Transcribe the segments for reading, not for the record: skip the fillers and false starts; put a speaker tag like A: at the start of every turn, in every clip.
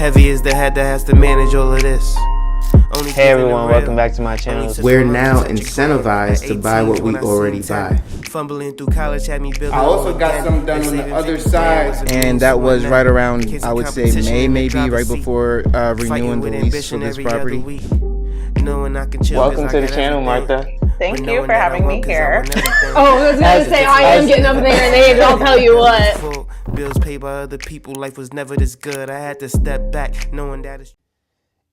A: Heavy is the head that has to manage all of this.
B: Hey everyone, welcome back to my channel.
C: We're now incentivized to buy what we already buy.
A: Fumbling through college had me building.
D: I also got some done on the other side.
B: And that was right around, I would say, May, maybe, right before renewing the lease for this property.
A: Welcome to the channel, Martha.
E: Thank you for having me here.
F: Oh, I was going to say, I am getting up there and age, I'll tell you what.
A: Bills paid by other people, life was never this good. I had to step back, knowing that it's...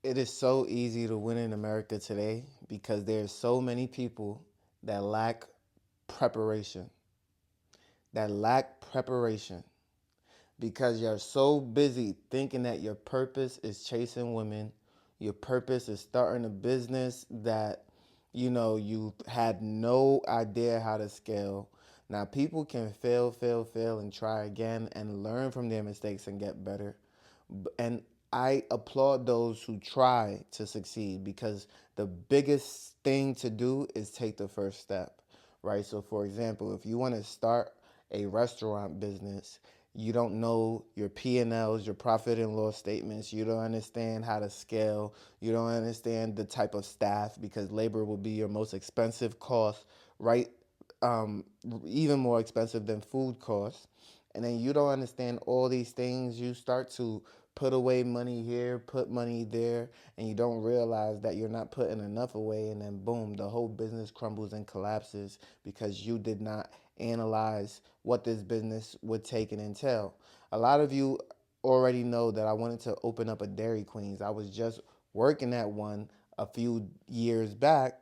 C: It is so easy to win in America today because there's so many people that lack preparation. Because you're so busy thinking that your purpose is chasing women, your purpose is starting a business that, you had no idea how to scale. Now, people can fail, and try again and learn from their mistakes and get better. And I applaud those who try to succeed because the biggest thing to do is take the first step, right? So, for example, if you want to start a restaurant business, you don't know your P&Ls, your profit and loss statements. You don't understand how to scale. You don't understand the type of staff because labor will be your most expensive cost, right? Even more expensive than food costs. And then you don't understand all these things. You start to put away money here, put money there, and you don't realize that you're not putting enough away, and then boom, the whole business crumbles and collapses because you did not analyze what this business would take and entail. A lot of you already know that I wanted to open up a Dairy Queen's. I was just working at one a few years back,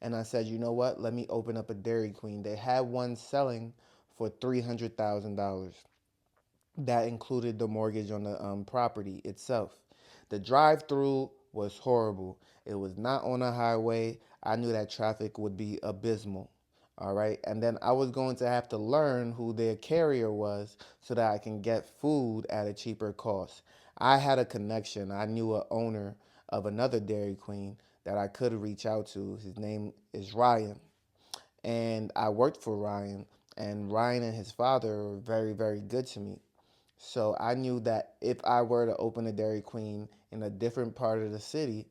C: and I said, you know what, let me open up a Dairy Queen. They had one selling for $300,000. That included the mortgage on the property itself. The drive-through was horrible. It was not on a highway. I knew that traffic would be abysmal. All right. And then I was going to have to learn who their carrier was so that I can get food at a cheaper cost. I had a connection. I knew an owner of another Dairy Queen that I could reach out to. His name is Ryan. And I worked for Ryan. And Ryan and his father were very, very good to me. So I knew that if I were to open a Dairy Queen in a different part of the city,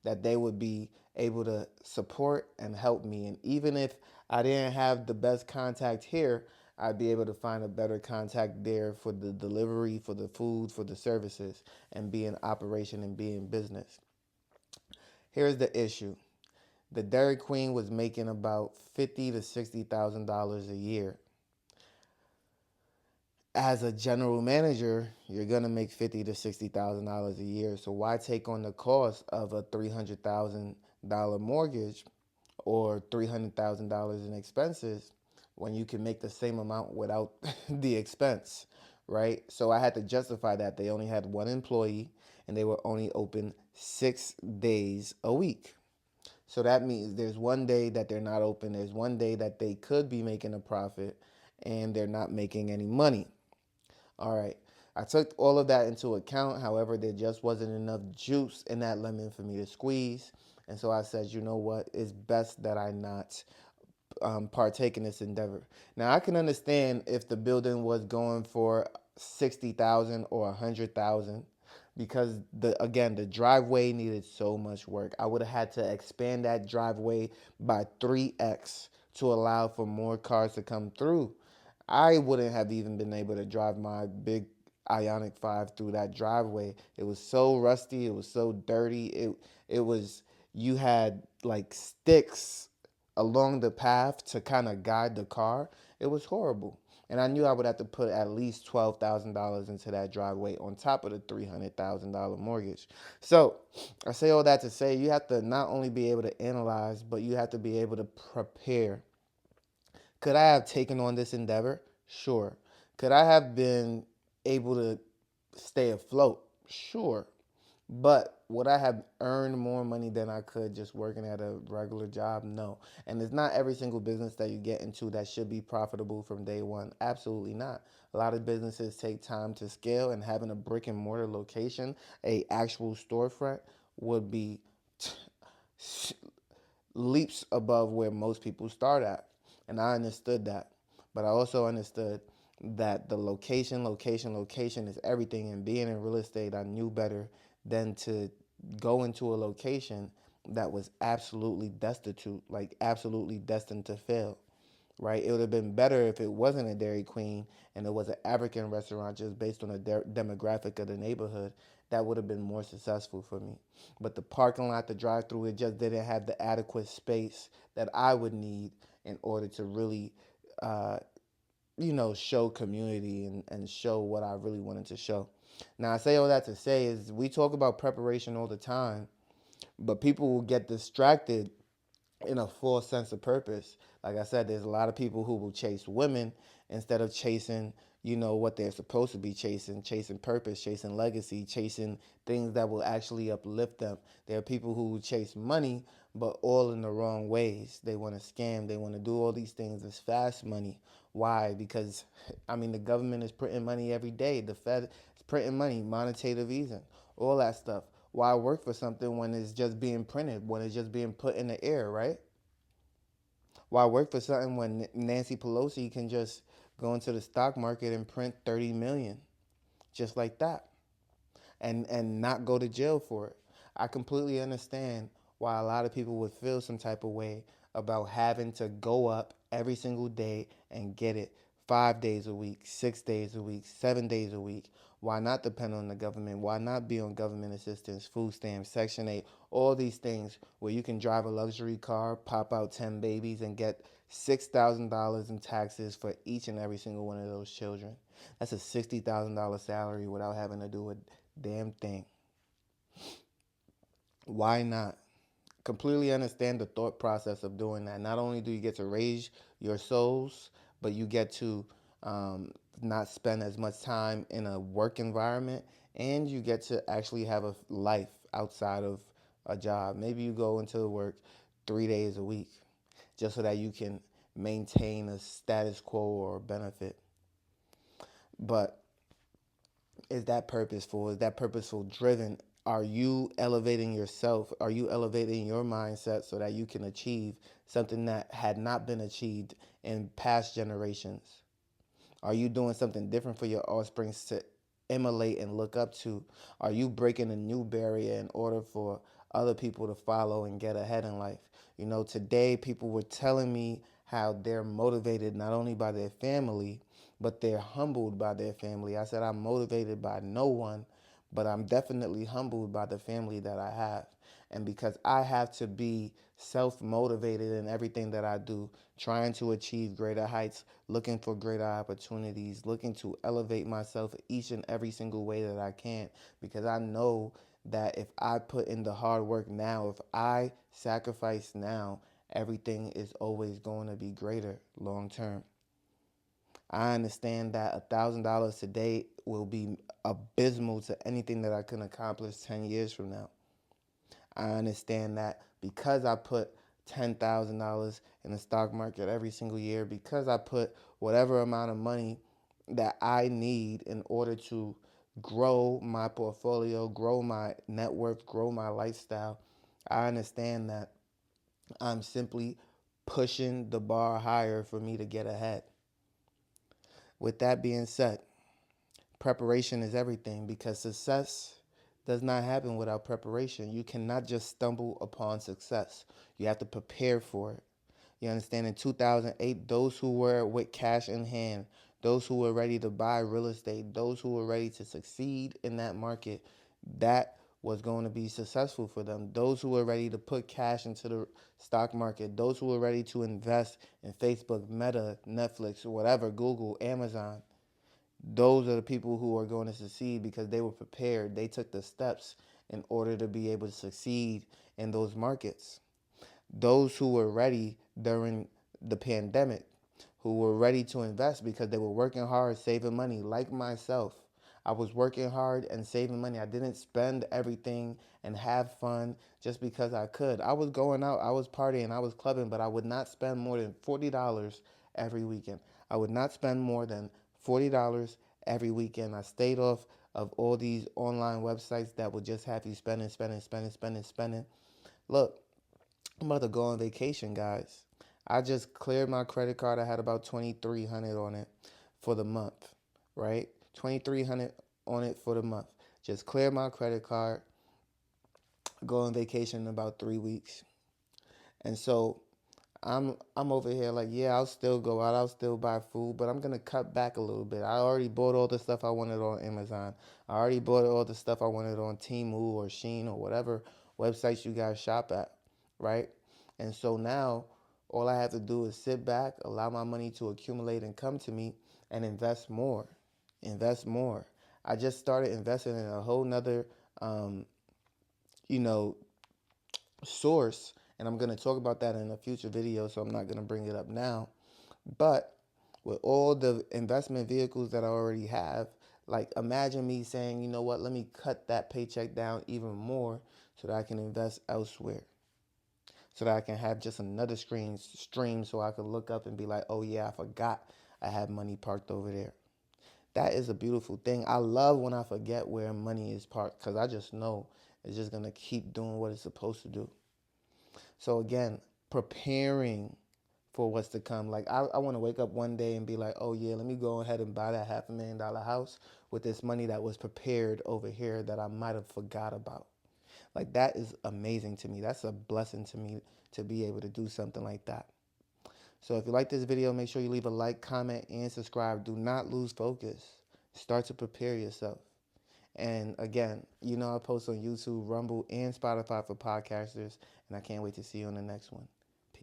C: that they would be able to support and help me. And even if I didn't have the best contact here, I'd be able to find a better contact there for the delivery, for the food, for the services, and be in operation and be in business. Here's the issue. The Dairy Queen was making about $50,000 to $60,000 a year. As a general manager, you're gonna make $50,000 to $60,000 a year. So why take on the cost of a $300,000 mortgage or $300,000 in expenses when you can make the same amount without the expense, right? So I had to justify that they only had one employee and they were only open 6 days a week. So that means there's one day that they're not open. There's one day that they could be making a profit and they're not making any money. All right, I took all of that into account. However, there just wasn't enough juice in that lemon for me to squeeze. And so I said, you know what, it's best that I not partake in this endeavor. Now, I can understand if the building was going for $60,000 or $100,000 because, the driveway needed so much work. I would have had to expand that driveway by 3x to allow for more cars to come through. I wouldn't have even been able to drive my big Ioniq 5 through that driveway. It was so rusty. It was so dirty. You had like sticks along the path to kind of guide the car. It was horrible. And I knew I would have to put at least $12,000 into that driveway on top of the $300,000 mortgage. So I say all that to say you have to not only be able to analyze, but you have to be able to prepare. Could I have taken on this endeavor? Sure. Could I have been able to stay afloat? Sure. But would I have earned more money than I could just working at a regular job? No. And it's not every single business that you get into that should be profitable from day one. Absolutely not. A lot of businesses take time to scale, and having a brick and mortar location, a actual storefront, would be leaps above where most people start at. And I understood that. But I also understood that the location is everything. And being in real estate, I knew better than to go into a location that was absolutely destitute, like absolutely destined to fail, right? It would have been better if it wasn't a Dairy Queen and it was an African restaurant just based on the demographic of the neighborhood. That would have been more successful for me. But the parking lot, the drive-through, it just didn't have the adequate space that I would need in order to really, show community and show what I really wanted to show. Now, I say all that to say is we talk about preparation all the time, but people will get distracted in a full sense of purpose. Like I said, there's a lot of people who will chase women instead of chasing, what they're supposed to be chasing purpose, chasing legacy, chasing things that will actually uplift them. There are people who chase money, but all in the wrong ways. They want to scam. They want to do all these things as fast money. Why? Because, the government is printing money every day. The Fed is printing money, monetary easing, all that stuff. Why work for something when it's just being printed, when it's just being put in the air, right? Why work for something when Nancy Pelosi can just go into the stock market and print 30 million just like that and not go to jail for it? I completely understand why a lot of people would feel some type of way about having to go up every single day and get it 5 days a week, 6 days a week, 7 days a week. Why not depend on the government? Why not be on government assistance, food stamps, Section 8, all these things where you can drive a luxury car, pop out 10 babies, and get $6,000 in taxes for each and every single one of those children? That's a $60,000 salary without having to do a damn thing. Why not? Completely understand the thought process of doing that. Not only do you get to raise your souls, but you get to not spend as much time in a work environment, and you get to actually have a life outside of a job. Maybe you go into work 3 days a week just so that you can maintain a status quo or benefit. But is that purposeful? Is that purposeful driven? Are you elevating yourself? Are you elevating your mindset so that you can achieve something that had not been achieved in past generations? Are you doing something different for your offspring to emulate and look up to? Are you breaking a new barrier in order for other people to follow and get ahead in life? Today people were telling me how they're motivated not only by their family, but they're humbled by their family. I said, I'm motivated by no one, but I'm definitely humbled by the family that I have. And because I have to be self-motivated in everything that I do, trying to achieve greater heights, looking for greater opportunities, looking to elevate myself each and every single way that I can, because I know that if I put in the hard work now, if I sacrifice now, everything is always going to be greater long term. I understand that $1,000 today will be abysmal to anything that I can accomplish 10 years from now. I understand that because I put $10,000 in the stock market every single year, because I put whatever amount of money that I need in order to grow my portfolio, grow my net worth, grow my lifestyle, I understand that I'm simply pushing the bar higher for me to get ahead. With that being said, preparation is everything, because success does not happen without preparation. You cannot just stumble upon success. You have to prepare for it. You understand? In 2008, those who were with cash in hand, those who were ready to buy real estate, those who were ready to succeed in that market, that was going to be successful for them. Those who were ready to put cash into the stock market, those who were ready to invest in Facebook, Meta, Netflix, whatever, Google, Amazon, those are the people who are going to succeed because they were prepared. They took the steps in order to be able to succeed in those markets. Those who were ready during the pandemic, who were ready to invest because they were working hard, saving money, like myself. I was working hard and saving money. I didn't spend everything and have fun just because I could. I was going out, I was partying, I was clubbing, but I would not spend more than $40 every weekend. I would not spend more than $40 every weekend. I stayed off of all these online websites that would just have you spending. Look, I'm about to go on vacation, guys. I just cleared my credit card. I had about $2,300 on it. for the month, right? $2,300 on it for the month. Just clear my credit card, go on vacation in about 3 weeks. And so I'm over here like, yeah, I'll still go out, I'll still buy food, but I'm gonna cut back a little bit. I already bought all the stuff I wanted on Amazon. I already bought all the stuff I wanted on Temu or Shein or whatever websites you guys shop at, right? And so now all I have to do is sit back, allow my money to accumulate and come to me, and invest more. Invest more. I just started investing in a whole nother, you know, source, and I'm going to talk about that in a future video, so I'm not going to bring it up now. But with all the investment vehicles that I already have, like imagine me saying, you know what, let me cut that paycheck down even more so that I can invest elsewhere. So that I can have just another stream so I can look up and be like, oh yeah, I forgot I had money parked over there. That is a beautiful thing. I love when I forget where money is parked because I just know it's just going to keep doing what it's supposed to do. So again, preparing for what's to come. Like I want to wake up one day and be like, oh yeah, let me go ahead and buy that $500,000 house with this money that was prepared over here that I might have forgot about. Like that is amazing to me. That's a blessing to me to be able to do something like that. So if you like this video, make sure you leave a like, comment, and subscribe. Do not lose focus. Start to prepare yourself. And again, you know I post on YouTube, Rumble, and Spotify for podcasters, and I can't wait to see you on the next one.